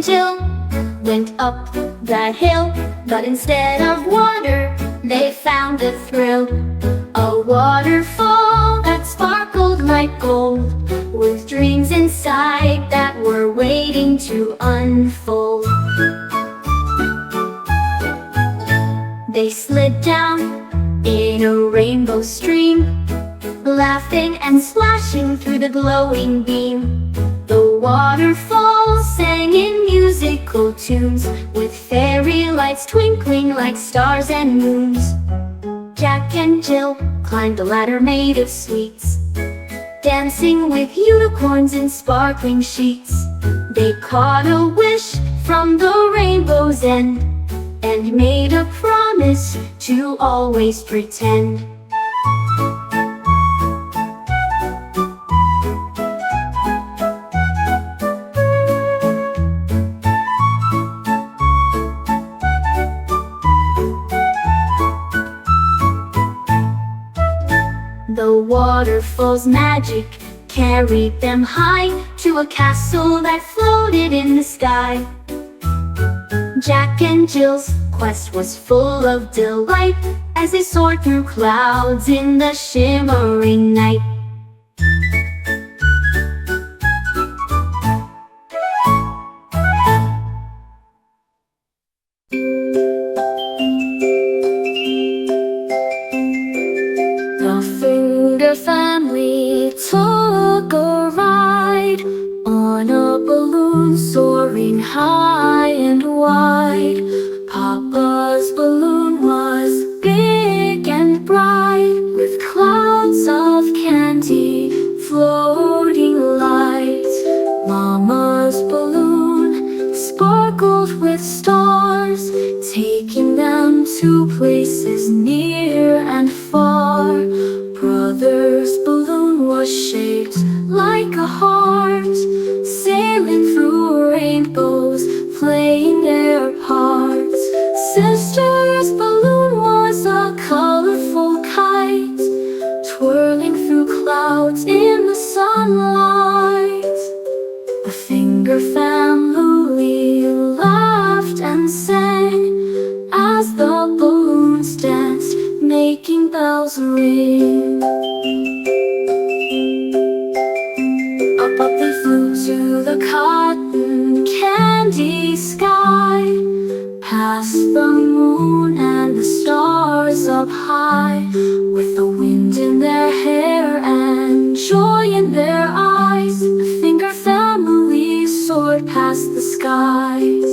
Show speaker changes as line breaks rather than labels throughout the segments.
Jill went up that hill, but instead of water, they found a thrill. A waterfall that sparkled like gold, with dreams inside that were waiting to unfold. They slid down in a rainbow stream, laughing and splashing through the glowing beam. The waterfall sang in musical tunes, with fairy lights twinkling like stars and moons. Jack and Jill climbed a ladder made of sweets, dancing with unicorns in sparkling sheets. They caught a wish from the rainbow's end, and made a promise to always pretend. The waterfall's magic carried them high to a castle that floated in the sky. Jack and Jill's quest was full of delight as they soared through clouds in the shimmering night. The family took a ride on a balloon soaring high and wide. Papa's balloon was big and bright, with clouds of candy floating light. Mama's balloon sparkled with stars, taking them to places near and far. Brother's balloon was shaped like a heart, sailing through rainbows, playing their parts. Sister's balloon was a colorful kite, twirling through clouds in the sunlight. The Finger family laughed and sang as the balloons danced, making bells ring. Up they flew to the cotton candy sky, past the moon and the stars up high, with the wind in their hair and joy in their eyes. The Finger family soared past the skies.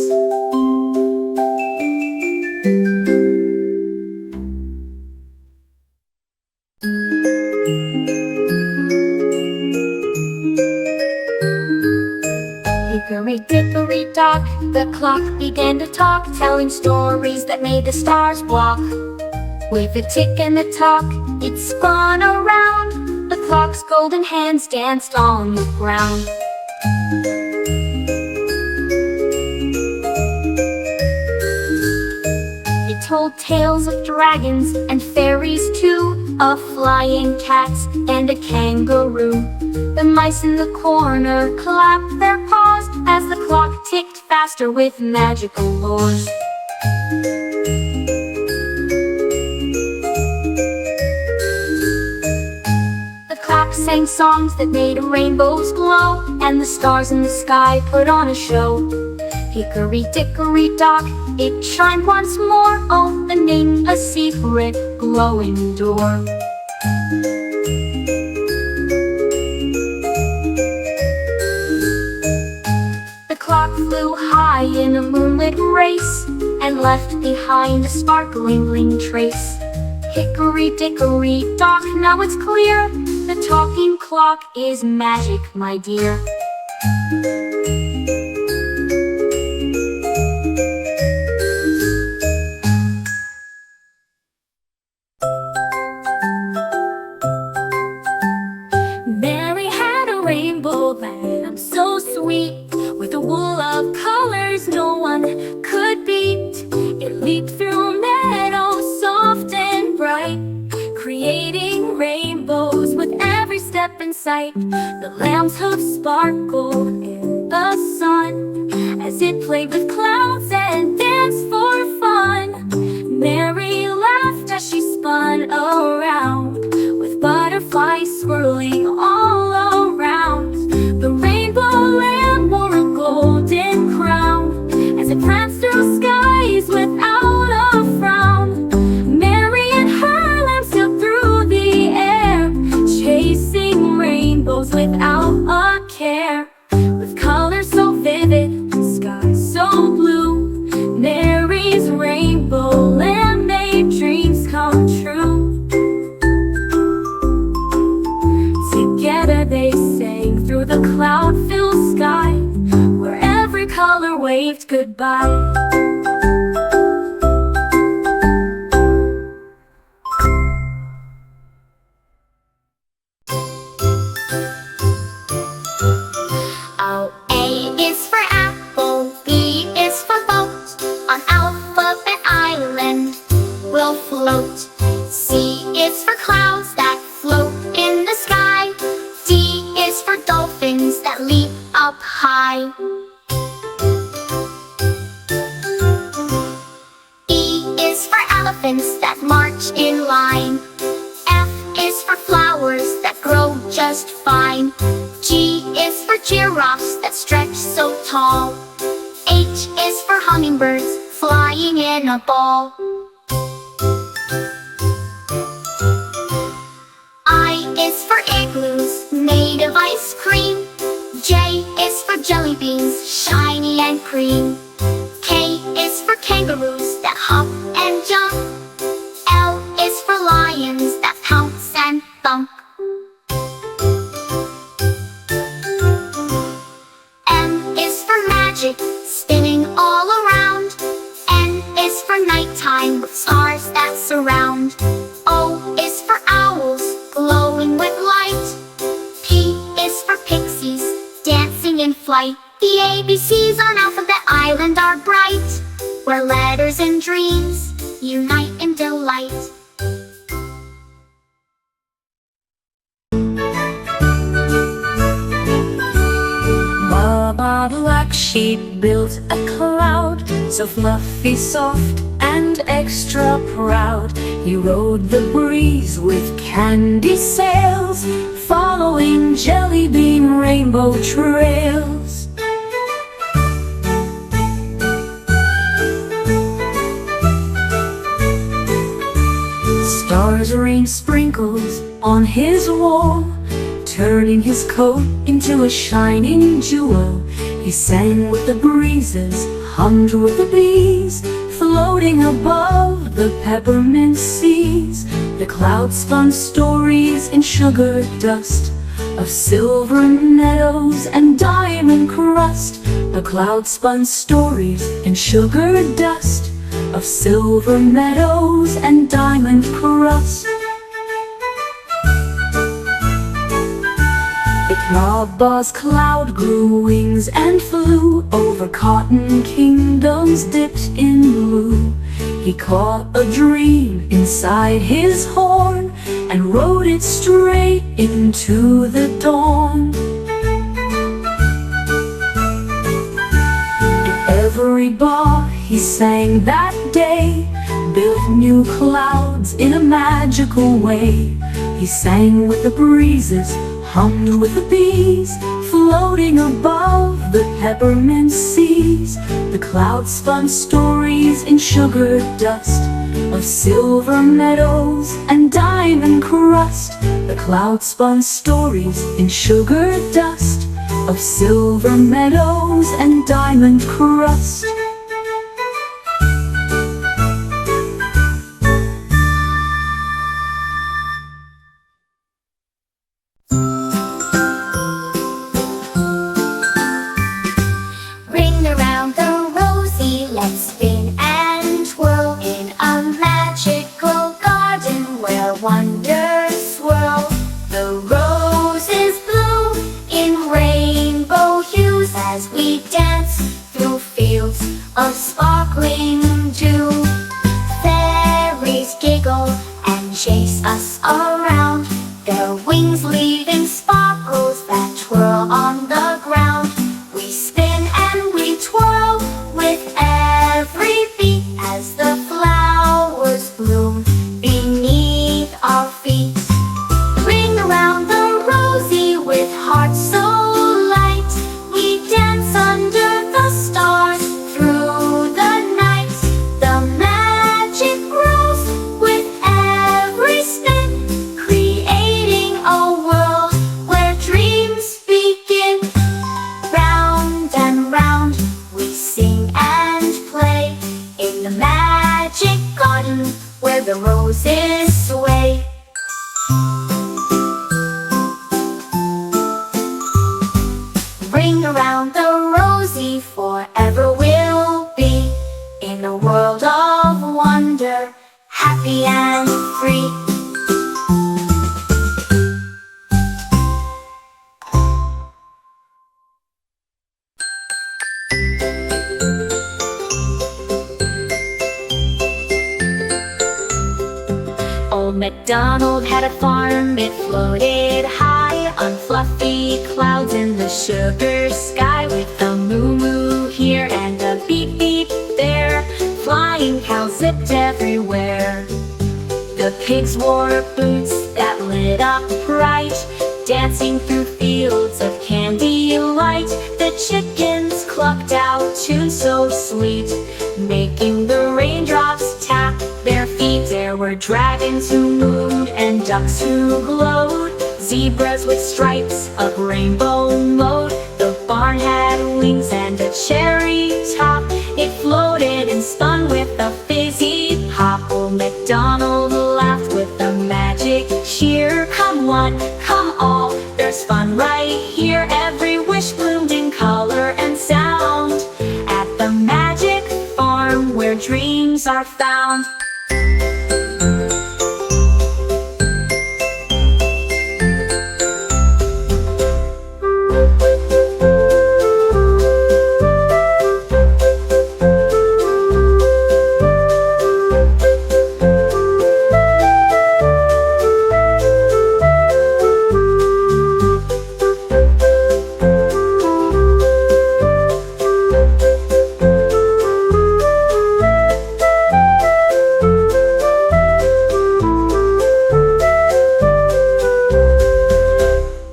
Hickory-dickory-dock, the clock began to talk, telling stories that made the stars walk. With a tick and a tock, it spun around. The clock's golden hands danced on the ground. It told tales of dragons and fairies too, of flying cats and a kangaroo. The mice in the corner clapped their paws as the clock ticked faster with magical laws. The clock sang songs that made rainbows glow, and the stars in the sky put on a show. Hickory-dickory-dock, it chimed once more, opening a secret glowing door. The clock flew high in a moonlit race, and left behind a sparkling bling trace. Hickory-dickory-dock, now it's clear, the talking clock is magic, my dear. Mary had a rainbow lamp so sweet, with a wool of colors no one could beat. It leaped through meadows soft and bright, creating rainbows with every step in sight. The lamb's hooves sparkled in the sun as it played with clouds and danced for fun. Mary laughed as she spun around, with butterflies swirling all around. The rainbow lamp wore a golden crown as it pranced through skies without a frown. Mary and her lamp sailed through the air, chasing rainbows without a care. With colors so vivid, skies so blue, Mary's rainbow lamp made dreams come true. Together they sang through the cloud-filled sky, where every color waved goodbye.
Oh, A is for apple, B is for boat. On Alphabet Island we'll float. C is for clouds that float in the sky. D is for dolphins that leap up high. E is for elephants that march in line. F is for flowers that grow just fine. G is for giraffes that stretch so tall. H is for hummingbirds flying in a ball. I is for igloos made of ice cream. J is for jelly beans, shiny and cream. K is for kangaroos that hop and jump. L is for lions that pounce and thump. M is for magic, spinning all around. N is for nighttime with stars that surround. O is for owls, glowing with light. P is for pixies, dancing in flight. The ABCs on Alphabet Island are bright, where letters and dreams unite in delight.
Baba Black Sheep built a cloud, so fluffy, soft, and extra proud. He rode the breeze with candy sails, following jelly bean rainbow trails. Stars rained sprinkles on his wool, turning his coat into a shining jewel. He sang with the breezes, hummed with the bees, floating above the peppermint seas. The clouds spun stories in sugar dust of silver meadows and diamond crust. The clouds spun stories in sugar dust of silver meadows and diamond crust. Bob's cloud grew wings and flew over cotton kingdoms dipped in blue. He caught a dream inside his horn and rode it straight into the dawn. Every bar he sang that day built new clouds in a magical way. He sang with the breezes, hummed with the bees, floating above the peppermint seas. The clouds spun stories in sugar dust of silver meadows and diamond crust. The clouds spun stories in sugar dust of silver meadows and diamond crust.
Ring around the rosy, let's spin and twirl in a magical garden where wonders swirl. The roses bloom in rainbow hues as we dance through fields
around the rosy forever will be in a world of wonder, happy and free. Old MacDonald had a farm, it floated high on fluffy clouds in the sugar sky, with a moo-moo here and a beep-beep there. Flying cows zipped everywhere. The pigs wore boots that lit up bright, dancing through fields of candy light. The chickens clucked out tunes so sweet, making the raindrops tap their feet. There were dragons who moved and ducks who glowed, zebras with stripes of rainbow mode. The barn had wings and a cherry top, it floated and spun with a fizzy pop. Old MacDonald laughed with a magic cheer. Come one, come all, there's fun right here. Every wish bloomed in color and sound at the magic farm where dreams are found.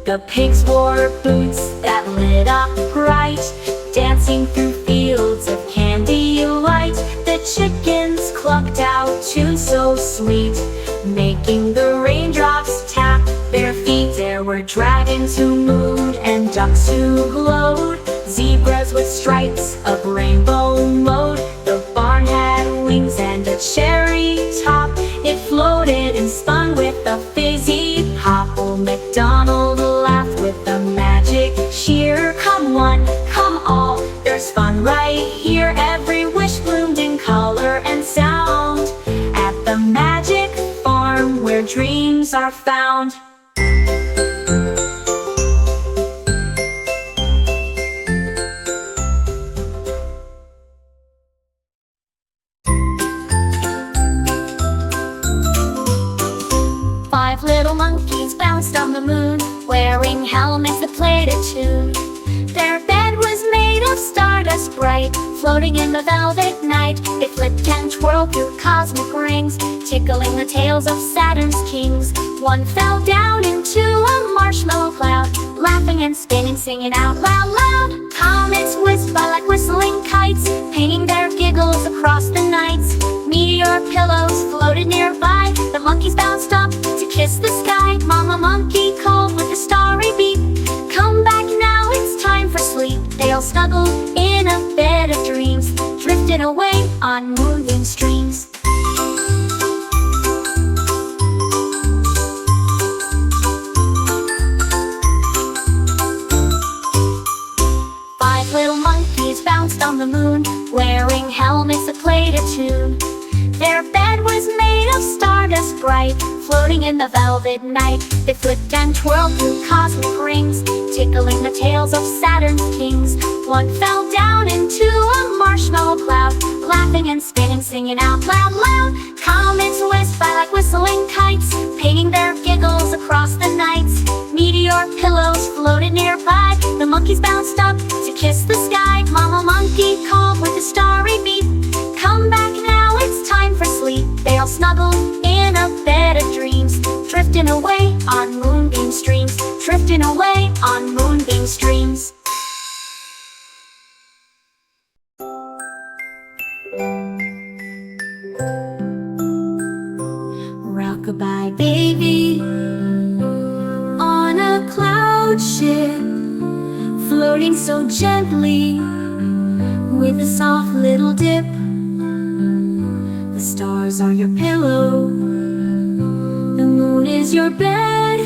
The pigs wore boots that lit up bright, dancing through fields of candy light. The chickens clucked out tunes so sweet, making the raindrops tap their feet. There were dragons who moved and ducks who glowed, zebras with stripes of rainbow mode. The barn had wings and a cherry top, it floated and spun with a fizzy pop. Old MacDonald laughed with a magic cheer. Come one, come all, there's fun right here. Every wish bloomed in color and sound at the magic farm where dreams are found. Five little monkeys bounced on the moon, wearing helmets that played a tune. Their bed was made of stardust bright, floating in the velvet night. They flipped and twirled through cosmic rings, tickling the tails of Saturn's kings. One fell down into a marshmallow cloud, laughing and spinning, singing out loud, loud. Comets whizzed by like whistling kites, painting their giggles across the nights. Meteor pillows floated nearby, the monkeys bounced up to kiss the sky. Mama monkey called with a starry beat, come back now, it's time for sleep. They all snuggled in a bed of dreams, drifted away on moonbeam streams. Five little monkeys bounced on the moon, wearing helmets that played a tune. Their bed was made of stardust bright, floating in the velvet night. They flipped and twirled through cosmic rings, tickling the tails of Saturn's kings. One fell down into a marshmallow cloud, laughing and spinning, singing out loud, loud. Comets whizzed by like whistling kites, painting their giggles across the nights. Meteor pillows floated nearby, the monkeys bounced up to kiss the sky. Mama monkey called with a starry beat, come back now, it's time for sleep. They all snuggled in a bed of dreams, drifting away on moonbeam streams, drifting away on moonbeam streams. Rockabye baby on a cloud ship, floating so gently with a soft little dip. The stars are your pillow, the moon is your bed,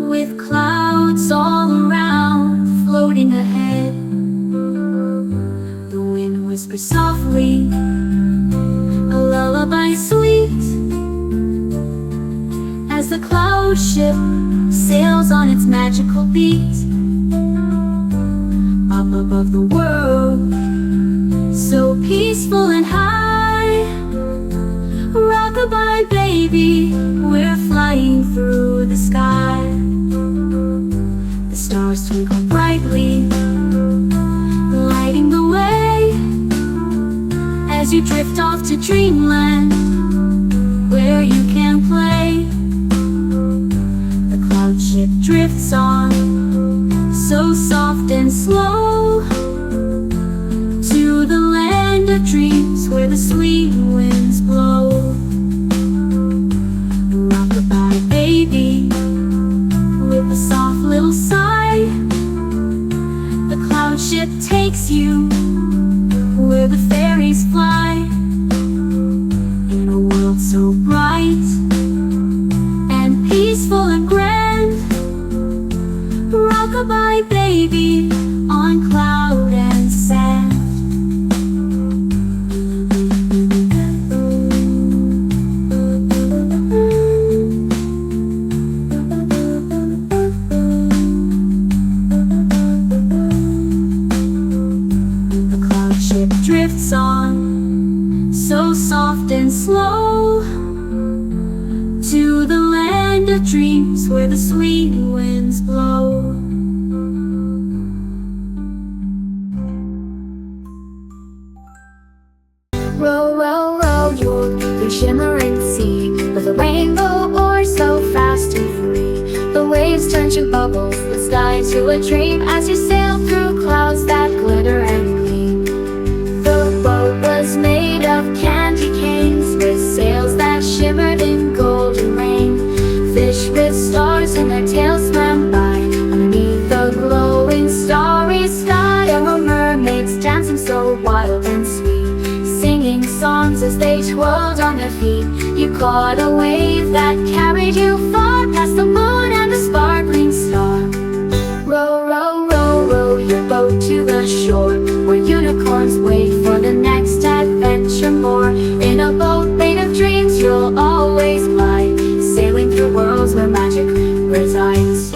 with clouds all around. floating ahead. The wind whispers softly, a lullaby sweet, as the cloud ship sails on its magical beat. Up above the world, so peaceful and high, rock-a-bye baby, we're flying through the sky. The stars twinkle brightly, lighting the way, as you drift off to dreamland, where you can play. The cloud ship drifts on, so soft and slow, to the land of dreams where the sweet winds blow. Rock-a-bye baby, with a soft little sigh, the cloud ship takes you where the fairies fly. In a world so bright and peaceful and grand, rock-a-bye baby, on cloud and sand. The cloud ship drifts on, so soft and slow, to the land of dreams where the sweet winds blow.
Row, row, row your shimmering sea, with a rainbow oar so fast and free. The waves turn to bubbles, the sky to a dream, as you sail through clouds that glitter and gleam. The boat was made of candy canes, with sails that shimmered in golden rain. Fish with stars in their tails swam by, underneath the glowing starry sky. There were mermaids dancing so wild and sweet, singing songs as they twirled on their feet. You caught a wave that carried you far, past the moon and the sparkling star. Row, row, row, row your boat to the shore, where unicorns wait for the next adventure more. In a boat made of dreams you'll always fly, sailing through worlds where magic resides.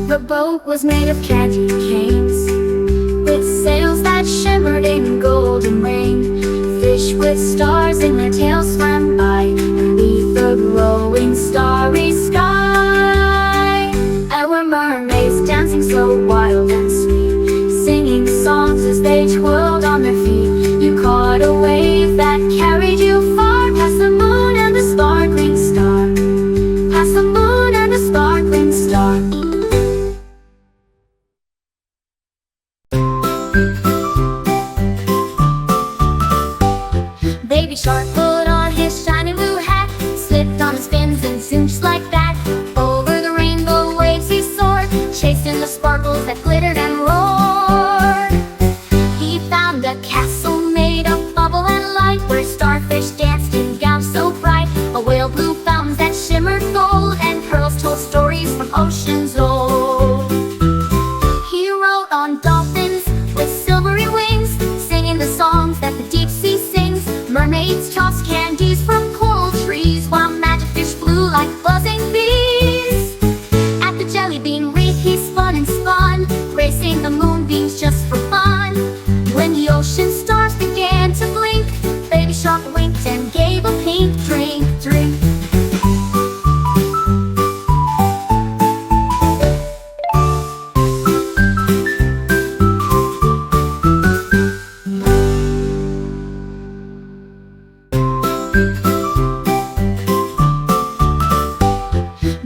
The boat was made of candy canes, with sails that shimmered in golden rain. Fish with stars in their tails swam by, beneath the glowing starry sky. There were mermaids dancing so wild and sweet, singing songs as they twirled on their feet. You caught a wave that carried you far, past the moon and the sparkling star, past the moon and the sparkling star. Baby shark put on his shiny blue hat, slipped on his fins and zoomed just like that. Over the rainbow waves he soared, chased in the sparkles that glittered and roared. He found a castle made of bubble and light, where starfish danced in gowns so bright. A whale blew fountains that shimmered gold, and pearls told stories from oceans old. He rode on dolphins with silvery wings, singing the songs that the deep sea sings. Mermaids tossed candies from coral trees, while magic fish flew like buzzing bees. At the jelly bean reef he spun and spun, racing the moonbeams just for fun. When the ocean stars began to blink, baby shark winked and gave a pink drink.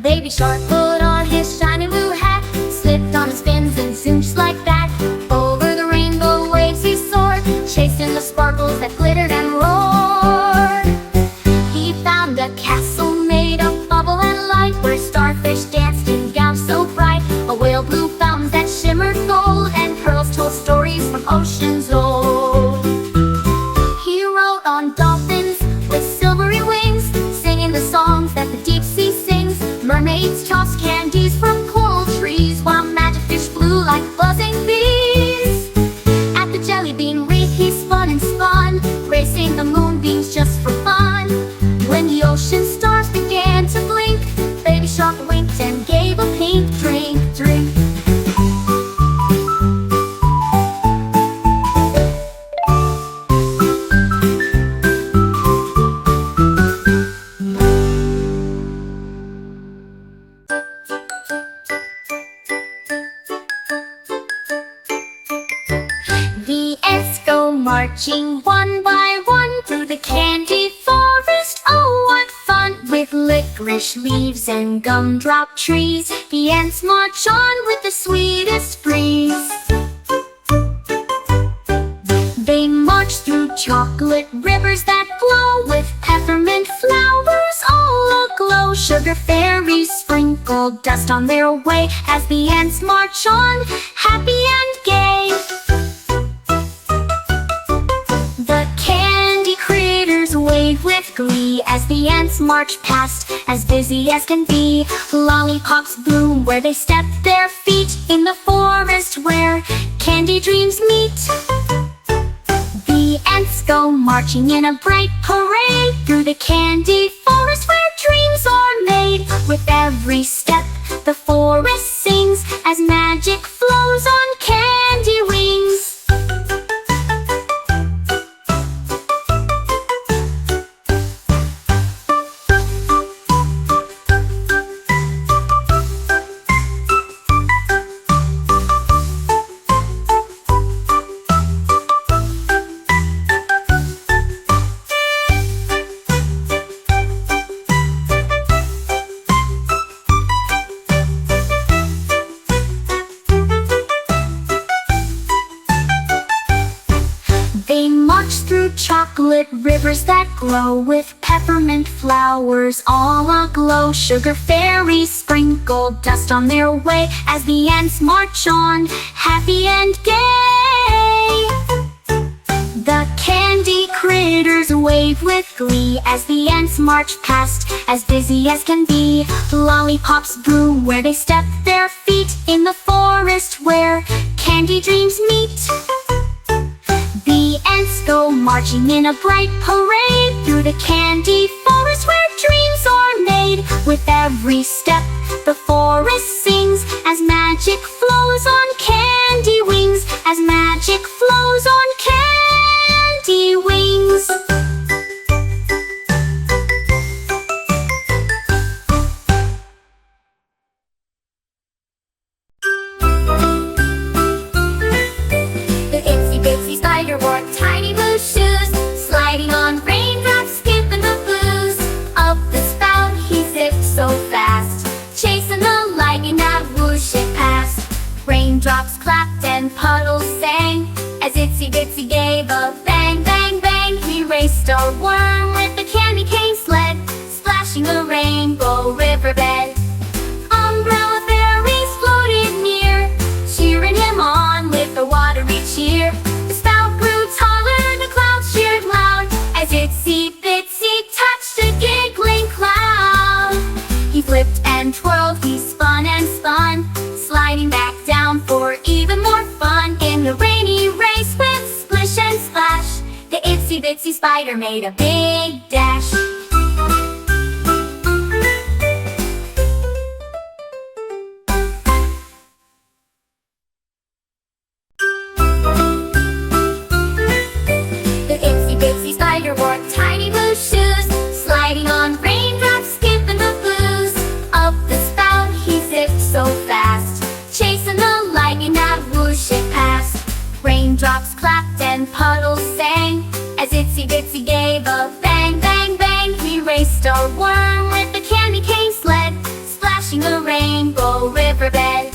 Baby shark put on his shiny blue hat, slipped on his fins and zoomed just like that. Over the rainbow waves he soared, chased in the sparkles that glittered and roared. He found a castle made of bubble and light, where starfish danced in gowns so bright. A whale blew fountains that shimmered gold, and pearls told stories from oceans old. He rode on dolphins with silvery wings, singing the songs that the deep sea sings. Mermaids
stars began to blink. Baby Shark winked and gave a pink drink. The ants go marching one by one through the candy forest. Oh, what fun! With licorice leaves and gumdrop trees, the ants march on with the sweetest breeze. They march through chocolate rivers that glow with peppermint flowers all aglow. Sugar fairies sprinkle dust on their way as the ants march on, happy and gay. The candy critters wave with glee as the ants march past, as busy as can be. Lollipops bloom where they step their feet, in the forest where candy dreams meet. The ants go marching in a bright parade through the candy forest where dreams are made. With every step the forest sings as magic flows on candy wings. They march through chocolate rivers that glow with peppermint flowers all aglow. Sugar fairies sprinkle dust on their way as the ants march on, happy and gay. The candy critters wave with glee as the ants march past, as busy as can be. Lollipops bloom where they step their feet, in the forest where candy dreams meet. The ants go marching in a bright parade through the candy forest where dreams are made. With every step the forest sings as magic flows on candy wings, as magic flows on candy wings. Spider wore tiny blue shoes, sliding on raindrops, skipping the blues. Up the spout he zipped so fast, chasing the lightning that whooshed it past. Raindrops clapped and puddles sang as Itsy Bitsy gave a bang, bang, bang. He raced a worm with the candy cane sled, splashing a rainbow riverbed. Umbrella fairies floated near, cheering him on with a watery cheer. Itsy Bitsy touched a giggling cloud. He flipped and twirled, he spun and spun, sliding back down for even more fun. In the rainy race with splish and splash, the Itsy Bitsy spider made a big dash. Spider wore tiny blue shoes, sliding on raindrops, skipping the blues. Up the spout he zipped so fast, chasing the lightning that whooshed it past. Raindrops clapped and puddles sang as Itsy Bitsy gave a bang, bang, bang. He raced a worm with the candy cane sled, splashing a rainbow riverbed.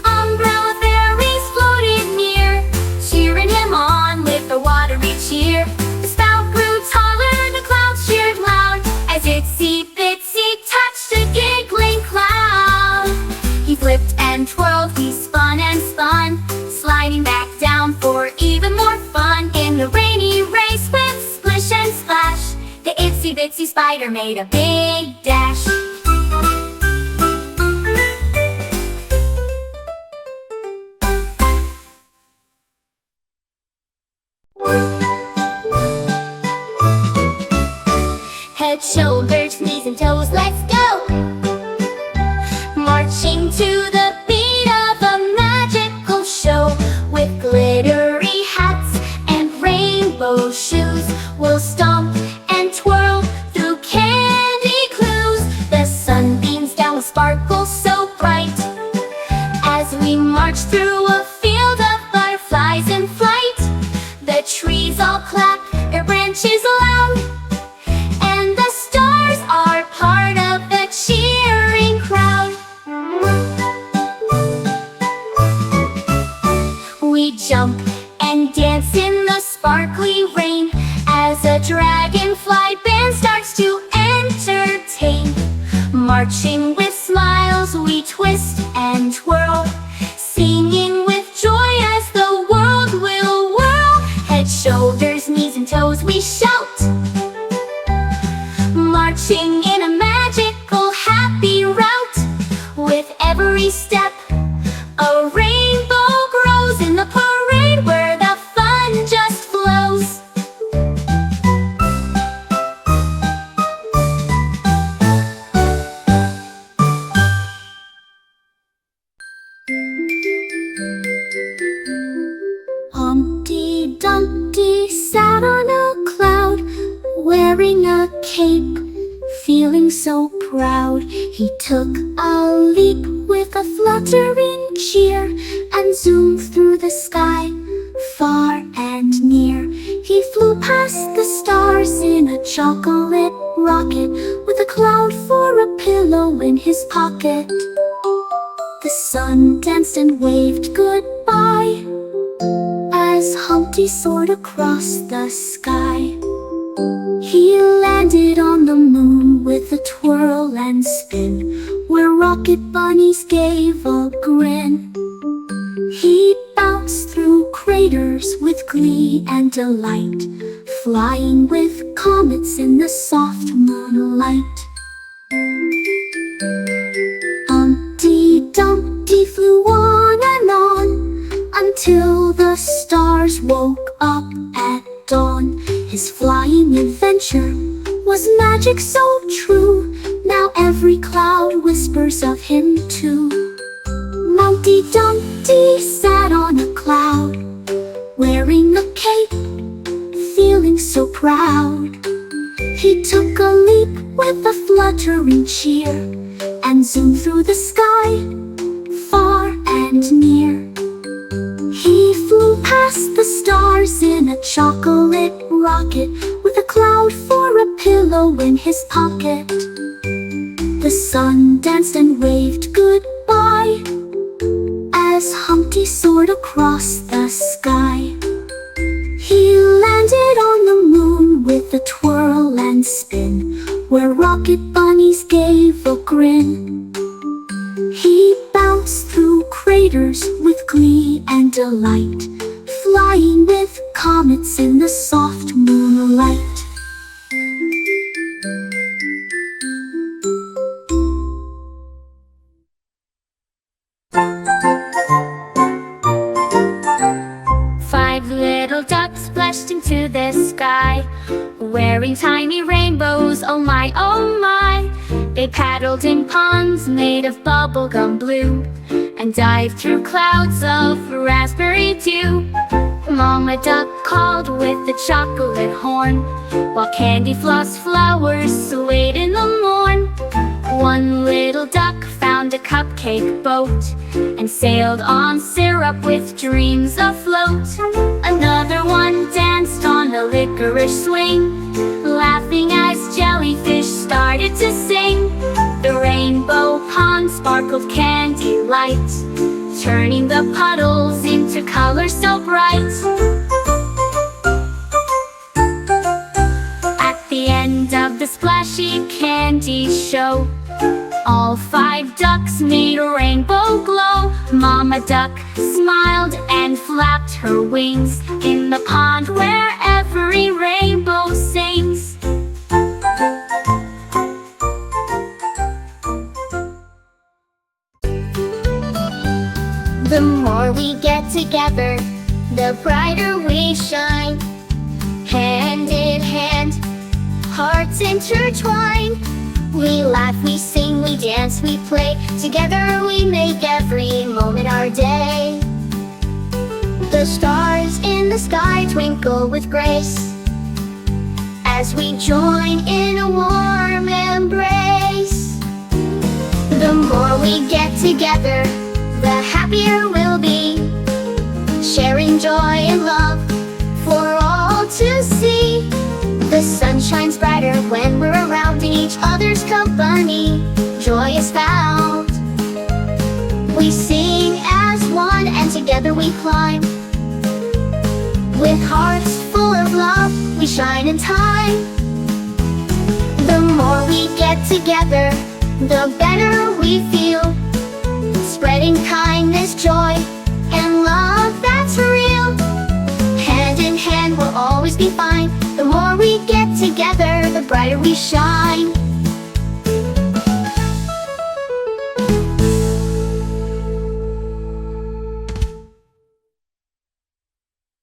Umbrella fairies floated near, cheering him on with a watery cheer. Itsy Bitsy touched a giggling cloud. He flipped and twirled, he spun and spun, sliding back down for even more fun. In the rainy race with splish and splash, the Itsy Bitsy spider made a big dash. Head, shoulders, knees knees and toes, let's go! Marching to the beat of a magical show, with glittery hats and rainbow shoes, we'll stomp and twirl through candy clues. The sunbeams down will sparkle so bright as we march through a field of butterflies in flight. The trees all clap their branches loud, and the stars are part of the cheering crowd. We jump and dance in the sparkly rain as a dragonfly band starts to entertain. Marching with smiles, we twist and twirl, singing with joy as the world will whirl. Head, shoulders, knees and toes, we shout, marching in a magical happy route. With every step, a rainbow grows in the parade where the fun just flows.
Humpty Dumpty sat on a cloud, wearing a cape, feeling so proud. He took a leap with a fluttering cheer, and zoomed through the sky, far and near. He flew past the stars in a chocolate rocket, with a cloud for a pillow in his pocket. The sun danced and waved goodbye as Humpty soared across the sky. He landed on the moon with a twirl and spin, where rocket bunnies gave a grin. He bounced through craters with glee and delight, flying with comets in the soft moonlight. Humpty Dumpty flew on and on until the stars woke up at dawn. His flying adventure was magic so true, now every cloud whispers of him too. Humpty Dumpty sat on a cloud, wearing a cape, feeling so proud. He took a leap with a fluttering cheer, and zoomed through the sky, far and near. He flew past the stars in a chocolate rocket, with a cloud for a pillow in his pocket. The sun danced and waved goodbye as Humpty soared across the sky. He landed on the moon with a twirl and spin, where rocket bunnies gave a grin. He bounced through craters with glee and delight, flying with comets in the soft moonlight.
Five little ducks splashed into the sky, wearing tiny rainbows, oh my, oh my. They paddled in ponds made of bubblegum blue, and dived through clouds of raspberry dew. Mama Duck called with the chocolate horn, while candy floss flowers swayed in the morn. One little duck found a cupcake boat, and sailed on syrup with dreams afloat. Another one danced on a licorice swing, laughing as jellyfish started to sing. The rainbow pond sparkled candy light, turning the puddles into colors so bright. At the end of the splashy candy show, all five ducks made a rainbow glow. Mama Duck smiled and flapped her wings in the pond where every rainbow sings. The more we get together, the brighter we shine. Hand in hand, hearts intertwined,
Together we make every moment our day. The stars in the sky twinkle with grace as we join in a warm embrace. The more we get together, the happier we'll be, sharing joy and love for all to see. The sun shines brighter when we're around in each other's company. Joy is found. We sing as one and together we climb. With hearts full of love, we shine in time. The more we get together, the better we feel, spreading kindness, joy, and love that's real. Hand in hand we'll always be fine. The more we get together, the brighter we shine.